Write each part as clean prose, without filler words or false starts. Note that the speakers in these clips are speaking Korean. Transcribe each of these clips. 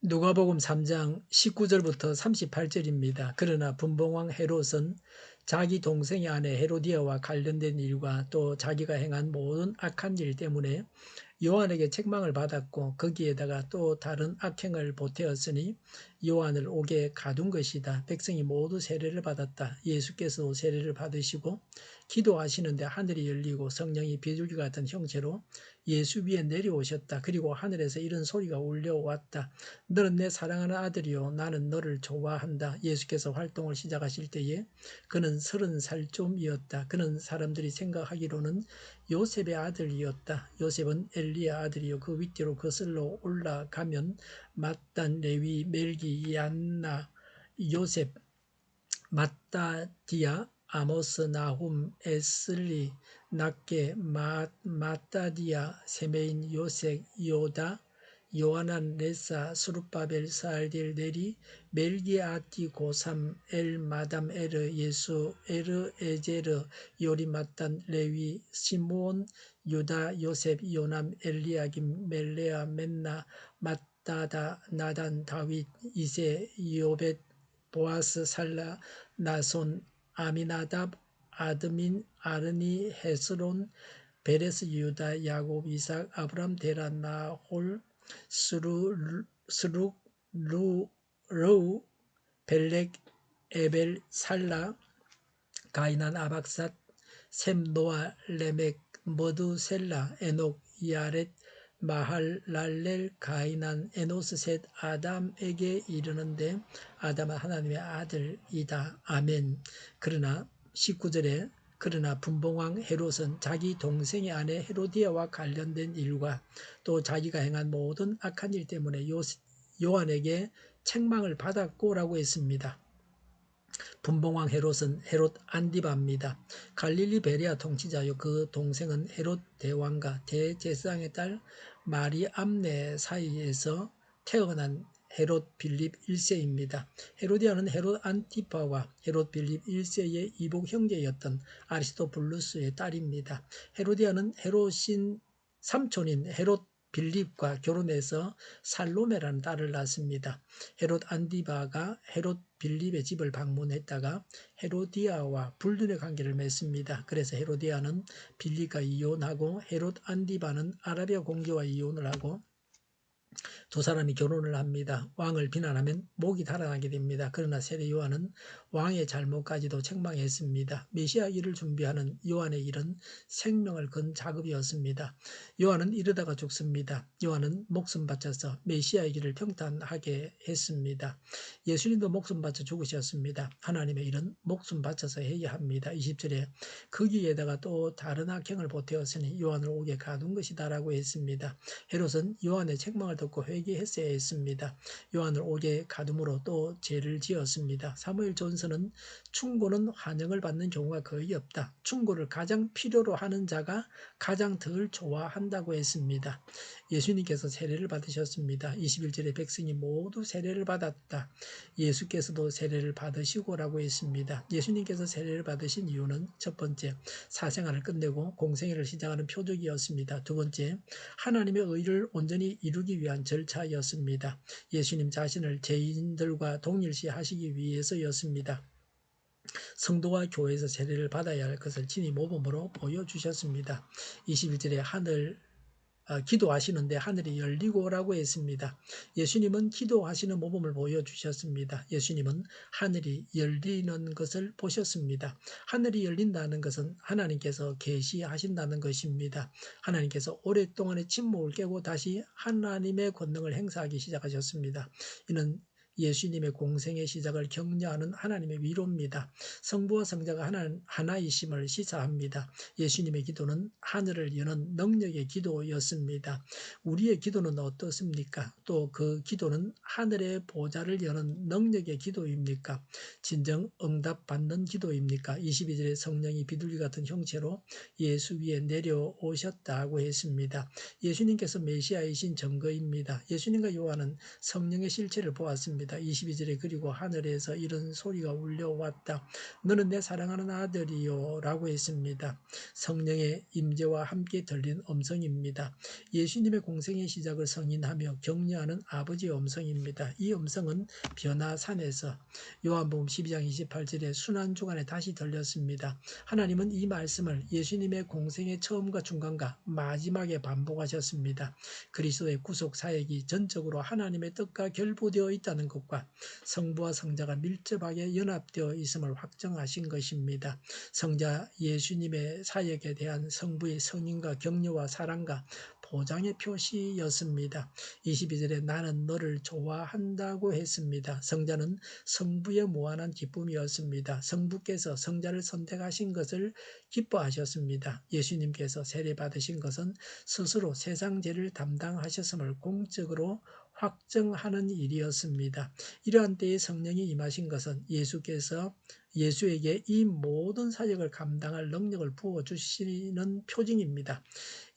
누가복음 3장 19절부터 38절입니다. 그러나 분봉왕 헤롯은 자기 동생의 아내 헤로디아와 관련된 일과 또 자기가 행한 모든 악한 일 때문에 요한에게 책망을 받았고 거기에다가 또 다른 악행을 보태었으니 요한을 옥에 가둔 것이다. 백성이 모두 세례를 받았다. 예수께서도 세례를 받으시고 기도하시는데 하늘이 열리고 성령이 비둘기 같은 형체로 예수 위에 내려오셨다. 그리고 하늘에서 이런 소리가 울려왔다. 너는 내 사랑하는 아들이요 나는 너를 좋아한다. 예수께서 활동을 시작하실 때에 그는 30살쯤이었다. 그는 사람들이 생각하기로는 요셉의 아들이었다. 요셉은 엘리의 아들이요 그 윗뒤로 거슬러 올라가면 맏단, 레위, 멜기, 얀나, 요셉, 마따디아, 아모스, 나훔, 에슬리, 낫게, 마따디아, 세메인, 요색, 요다, 요하난, 레사, 수룹바벨, 스알딜, 네리, 멜기아티, 고삼, 마담, 에르, 예수, 에르, 에제르, 요리, 마탄, 레위, 시므온, 유다, 요셉, 요남, 엘리야김, 멜레아, 맨나, 마따다, 나단, 다윗, 이세, 요벳, 보아스, 살라, 나손, 아미나답, 아드민, 아르니, 헤스론, 베레스, 유다, 야곱, 이삭, 아브람, 데라, 나홀, 스룩, 르우, 벨렉, 에벨, 살라, 가이난, 아박삿, 셈, 노아, 레멕, 머두셀라, 에녹, 야렛, 마할랄렐, 가이난, 에노스, 셋, 아담에게 이르는데 아담은 하나님의 아들이다. 아멘. 그러나 19절에 그러나 분봉왕 헤롯은 자기 동생의 아내 헤로디아와 관련된 일과 또 자기가 행한 모든 악한 일 때문에 요한에게 책망을 받았고라고 했습니다. 분봉왕 헤롯은 헤롯 안디바입니다. 갈릴리 베레아 통치자요 그 동생은 헤롯 대왕과 대제사장의 딸 마리암네 사이에서 태어난 헤롯 빌립 1세입니다. 헤로디아는 헤롯 안티파와 헤롯 빌립 1세의 이복 형제였던 아리스토블루스의 딸입니다. 헤로디아는 헤롯신 삼촌인 헤롯 빌립과 결혼해서 살로메라는 딸을 낳습니다. 헤롯 안디바가 헤롯 빌립의 집을 방문했다가 헤로디아와 불륜의 관계를 맺습니다. 그래서 헤로디아는 빌립과 이혼하고 헤롯 안디바는 아라비아 공주와 이혼을 하고 두 사람이 결혼을 합니다. 왕을 비난하면 목이 달아나게 됩니다. 그러나 세례 요한은 왕의 잘못까지도 책망했습니다. 메시아기를 준비하는 요한의 일은 생명을 건 작업이었습니다. 요한은 이러다가 죽습니다. 요한은 목숨 바쳐서 메시아의 길을 평탄하게 했습니다. 예수님도 목숨 바쳐 죽으셨습니다. 하나님의 일은 목숨 바쳐서 해야 합니다. 20절에 거기에다가 또 다른 악행을 보태었으니 요한을 옥에 가둔 것이다 라고 했습니다. 헤롯은 요한의 책망을 듣고 회개했어야 했습니다. 요한을 옥에 가둠으로 또 죄를 지었습니다. 사무엘 존스는 충고는 환영을 받는 경우가 거의 없다. 충고를 가장 필요로 하는 자가 가장 덜 좋아한다고 했습니다. 예수님께서 세례를 받으셨습니다. 21절에 백성이 모두 세례를 받았다. 예수께서도 세례를 받으시고라고 했습니다. 예수님께서 세례를 받으신 이유는 첫 번째, 사생활을 끝내고 공생애를 시작하는 표적이었습니다. 두 번째, 하나님의 의를 온전히 이루기 위한 절차였습니다. 예수님 자신을 죄인들과 동일시하시기 위해서였습니다. 성도와 교회에서 세례를 받아야 할 것을 친히 모범으로 보여주셨습니다. 21절에 기도하시는데 하늘이 열리고라고 했습니다. 예수님은 기도하시는 모범을 보여주셨습니다. 예수님은 하늘이 열리는 것을 보셨습니다. 하늘이 열린다는 것은 하나님께서 계시하신다는 것입니다. 하나님께서 오랫동안의 침묵을 깨고 다시 하나님의 권능을 행사하기 시작하셨습니다. 이는 예수님의 공생의 시작을 격려하는 하나님의 위로입니다. 성부와 성자가 하나이심을 시사합니다. 예수님의 기도는 하늘을 여는 능력의 기도였습니다. 우리의 기도는 어떻습니까? 또 그 기도는 하늘의 보좌를 여는 능력의 기도입니까? 진정 응답받는 기도입니까? 22절에 성령이 비둘기 같은 형체로 예수 위에 내려오셨다고 했습니다. 예수님께서 메시아이신 증거입니다. 예수님과 요한은 성령의 실체를 보았습니다. 했습니다. 22절에 그리고 하늘에서 이런 소리가 울려왔다. 너는 내 사랑하는 아들이요 라고 했습니다. 성령의 임재와 함께 들린 음성입니다. 예수님의 공생의 시작을 성인하며 격려하는 아버지의 음성입니다. 이 음성은 변화산에서 요한복음 12장 28절에 순환주간에 다시 들렸습니다. 하나님은 이 말씀을 예수님의 공생의 처음과 중간과 마지막에 반복하셨습니다. 그리스도의 구속 사역이 전적으로 하나님의 뜻과 결부되어 있다는 것과 성부와 성자가 밀접하게 연합되어 있음을 확정하신 것입니다. 성자 예수님의 사역에 대한 성부의 성인과 격려와 사랑과 보장의 표시였습니다. 22절에 나는 너를 좋아한다고 했습니다. 성자는 성부의 무한한 기쁨이었습니다. 성부께서 성자를 선택하신 것을 기뻐하셨습니다. 예수님께서 세례받으신 것은 스스로 세상 죄를 담당하셨음을 공적으로 확정하는 일이었습니다. 이러한 때에 성령이 임하신 것은 예수에게 이 모든 사역을 감당할 능력을 부어주시는 표징입니다.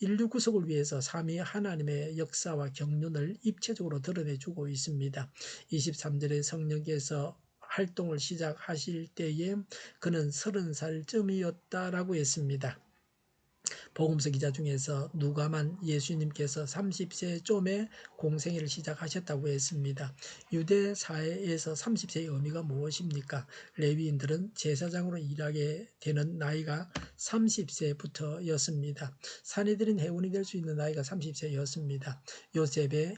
인류 구속을 위해서 삼위 하나님의 역사와 경륜을 입체적으로 드러내주고 있습니다. 23절에 성령께서 활동을 시작하실 때에 그는 30살쯤이었다라고 했습니다. 복음서 기자 중에서 누가만 예수님께서 30세 쯤에 공생애를 시작하셨다고 했습니다. 유대 사회에서 30세의 의미가 무엇입니까? 레위인들은 제사장으로 일하게 되는 나이가 30세부터였습니다. 사내들은 해운이 될 수 있는 나이가 30세였습니다. 요셉이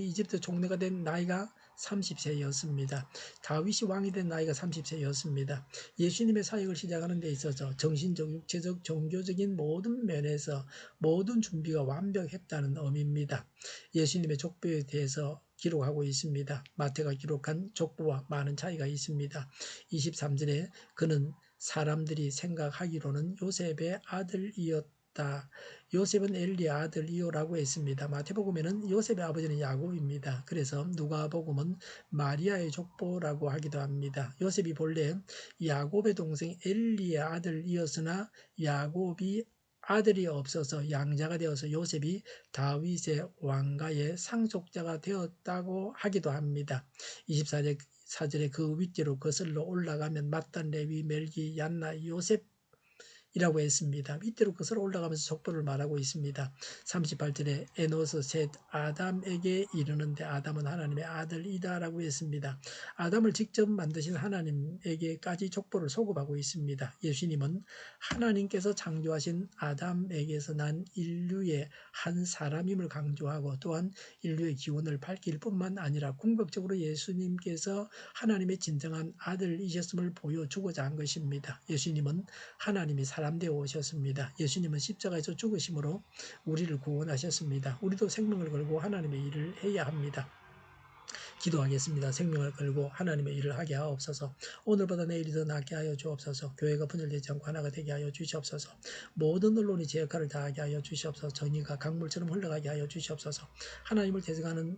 이집트 총리가 된 나이가 30세였습니다. 다윗이 왕이 된 나이가 30세였습니다. 예수님의 사역을 시작하는 데 있어서 정신적, 육체적, 종교적인 모든 면에서 모든 준비가 완벽했다는 의미입니다. 예수님의 족보에 대해서 기록하고 있습니다. 마태가 기록한 족보와 많은 차이가 있습니다. 23절에 그는 사람들이 생각하기로는 요셉의 아들이었다. 요셉은 엘리의 아들이요라고 했습니다. 마태복음에는 요셉의 아버지는 야곱입니다. 그래서 누가복음은 마리아의 족보라고 하기도 합니다. 요셉이 본래 야곱의 동생 엘리의 아들이었으나 야곱이 아들이 없어서 양자가 되어서 요셉이 다윗의 왕가의 상속자가 되었다고 하기도 합니다. 24절에 그 윗뒤로 거슬러 올라가면 맏단, 레위, 멜기, 얀나, 요셉 이라고 했습니다. 밑으로 거슬러 올라가면서 족보를 말하고 있습니다. 38절에 에노스, 셋, 아담에게 이르는데 아담은 하나님의 아들이다라고 했습니다. 아담을 직접 만드신 하나님에게까지 족보를 소급하고 있습니다. 예수님은 하나님께서 창조하신 아담에게서 난 인류의 한 사람임을 강조하고 또한 인류의 기원을 밝힐 뿐만 아니라 궁극적으로 예수님께서 하나님의 진정한 아들이셨음을 보여주고자 한 것입니다. 예수님은 하나님이 사람 되어 오셨습니다. 예수님은 십자가에서 죽으심으로 우리를 구원하셨습니다. 우리도 생명을 걸고 하나님의 일을 해야 합니다. 기도하겠습니다. 생명을 걸고 하나님의 일을 하게 하옵소서. 오늘보다 내일이 더 낫게 하여 주옵소서. 교회가 분열되지 않고 하나가 되게 하여 주시옵소서. 모든 언론이 제 역할을 다하게 하여 주시옵소서. 정의가 강물처럼 흘러가게 하여 주시옵소서. 하나님을 대적하는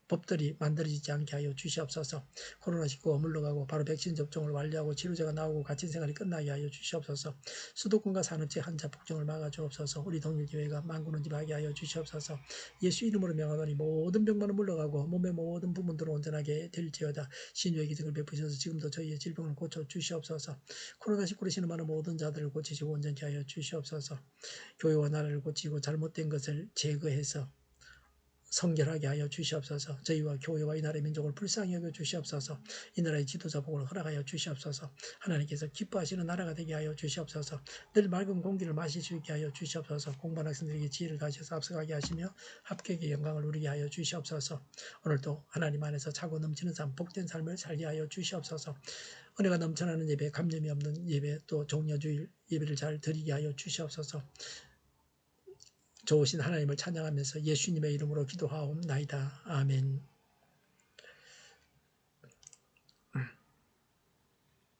법들이 만들어지지 않게 하여 주시옵소서. 코로나19가 물러가고 바로 백신 접종을 완료하고 치료제가 나오고 갇힌 생활이 끝나게 하여 주시옵소서. 수도권과 산업체 한자 폭정을 막아주옵소서. 우리 동일교회가 만군은집하게 하여 주시옵소서. 예수 이름으로 명하노니 모든 병만은 물러가고 몸의 모든 부분들은 온전하게 될지어다. 신유의 기적을 베푸셔서 지금도 저희의 질병을 고쳐 주시옵소서. 코로나19로 신음하는 모든 자들을 고치시고 온전케 하여 주시옵소서. 교회와 나라를 고치고 잘못된 것을 제거해서 성결하게 하여 주시옵소서. 저희와 교회와 이 나라의 민족을 불쌍히 여겨 주시옵소서. 이 나라의 지도자 복을 허락하여 주시옵소서. 하나님께서 기뻐하시는 나라가 되게 하여 주시옵소서. 늘 맑은 공기를 마실 수 있게 하여 주시옵소서. 공부한 학생들에게 지혜를 가셔서 앞서가게 하시며 합격의 영광을 누리게 하여 주시옵소서. 오늘도 하나님 안에서 차고 넘치는 삶, 복된 삶을 살게 하여 주시옵소서. 은혜가 넘쳐나는 예배, 감염이 없는 예배, 또 종려주일 예배를 잘 드리게 하여 주시옵소서. 좋으신 하나님을 찬양하면서 예수님의 이름으로 기도하옵나이다. 아멘.